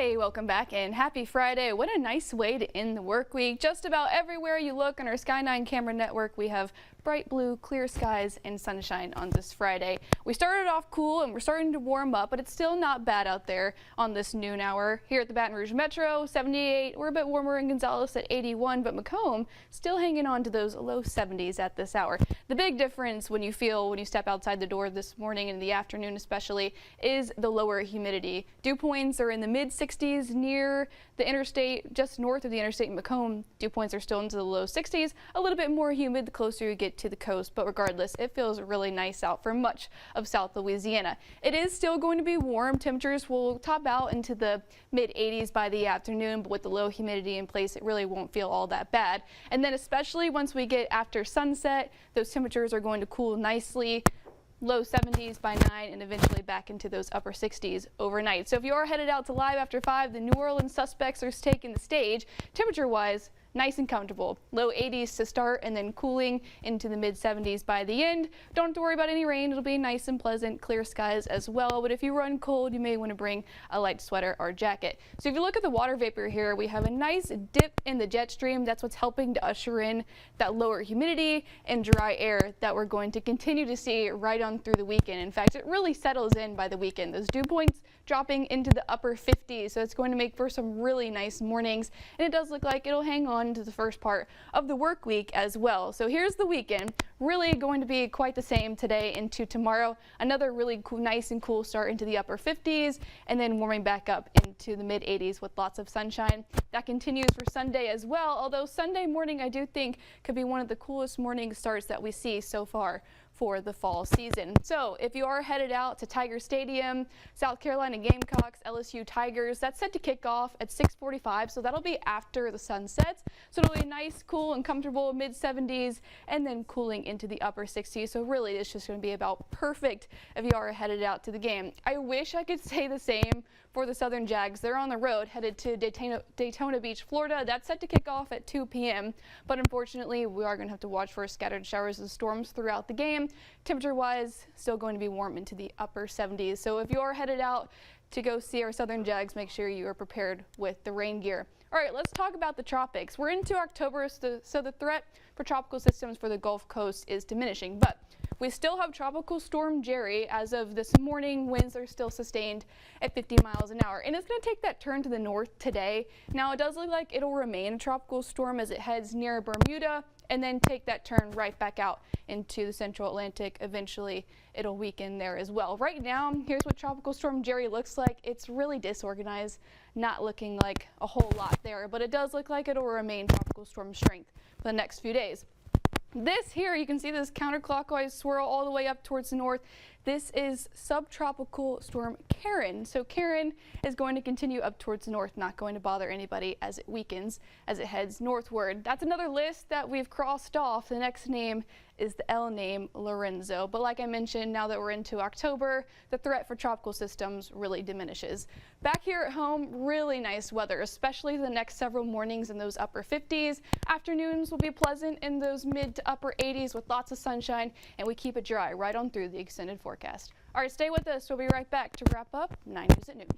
Hey, welcome back and happy Friday. What a nice way to end the work week. Just about everywhere you look on our Sky9 camera network, we have bright blue, clear skies and sunshine on this Friday. We started off cool and we're starting to warm up, but it's still not bad out there on this noon hour. Here at the Baton Rouge Metro, 78. We're a bit warmer in Gonzales at 81, but Macomb still hanging on to those low 70s at this hour. The big difference when you step outside the door this morning and in the afternoon especially is the lower humidity. Dew points are in the mid 60s near the interstate, just north of the interstate in Macomb. Dew points are still into the low 60s, a little bit more humid the closer you get to the coast, but regardless, it feels really nice out for much of South Louisiana. It is still going to be warm. Temperatures will top out into the mid 80s by the afternoon, but with the low humidity in place, it really won't feel all that bad. And then especially once we get after sunset, those temperatures are going to cool nicely. Low 70s by 9 and eventually back into those upper 60s overnight. So if you are headed out to Live after 5, the New Orleans suspects are taking the stage. Temperature-wise, nice and comfortable. Low 80s to start and then cooling into the mid 70s by the end. Don't have to worry about any rain. It'll be nice and pleasant, clear skies as well. But if you run cold, you may want to bring a light sweater or jacket. So if you look at the water vapor here, we have a nice dip in the jet stream. That's what's helping to usher in that lower humidity and dry air that we're going to continue to see right on through the weekend. In fact, it really settles in by the weekend. Those dew points dropping into the upper 50s. So it's going to make for some really nice mornings. And it does look like it'll hang on to the first part of the work week as well. So here's the weekend. Really going to be quite the same today into tomorrow. Another really cool, nice and cool start into the upper 50s and then warming back up into the mid 80s with lots of sunshine. That continues for Sunday as well, although Sunday morning I do think could be one of the coolest morning starts that we see so far for the fall season. So if you are headed out to Tiger Stadium, South Carolina Gamecocks, LSU Tigers, that's set to kick off at 6:45, so that'll be after the sun sets. So it'll be nice, cool and comfortable mid 70s and then cooling into the upper 60s. So really it's just going to be about perfect if you are headed out to the game. I wish I could say the same for the Southern Jags. They're on the road headed to Daytona Beach, Florida. That's set to kick off at 2 p.m. But unfortunately, we are going to have to watch for scattered showers and storms throughout the game. Temperature-wise, still going to be warm into the upper 70s. So if you are headed out to go see our Southern Jags, make sure you are prepared with the rain gear. All right, let's talk about the tropics. We're into October, so the threat for tropical systems for the Gulf Coast is diminishing, but we still have Tropical Storm Jerry. As of this morning, winds are still sustained at 50 miles an hour. And it's going to take that turn to the north today. Now, it does look like it'll remain a tropical storm as it heads near Bermuda and then take that turn right back out into the central Atlantic. Eventually, it'll weaken there as well. Right now, here's what Tropical Storm Jerry looks like. It's really disorganized, not looking like a whole lot there, but it does look like it'll remain tropical storm strength for the next few days. This here, you can see this counterclockwise swirl all the way up towards the north. This is subtropical storm Karen. So Karen is going to continue up towards the north, not going to bother anybody as it weakens, as it heads northward. That's another list that we've crossed off. The next name is the L name, Lorenzo. But like I mentioned, now that we're into October, the threat for tropical systems really diminishes. Back here at home, really nice weather, especially the next several mornings in those upper 50s. Afternoons will be pleasant in those mid to upper 80s with lots of sunshine, and we keep it dry right on through the extended forecast. All right, stay with us. We'll be right back to wrap up 9 News at Noon.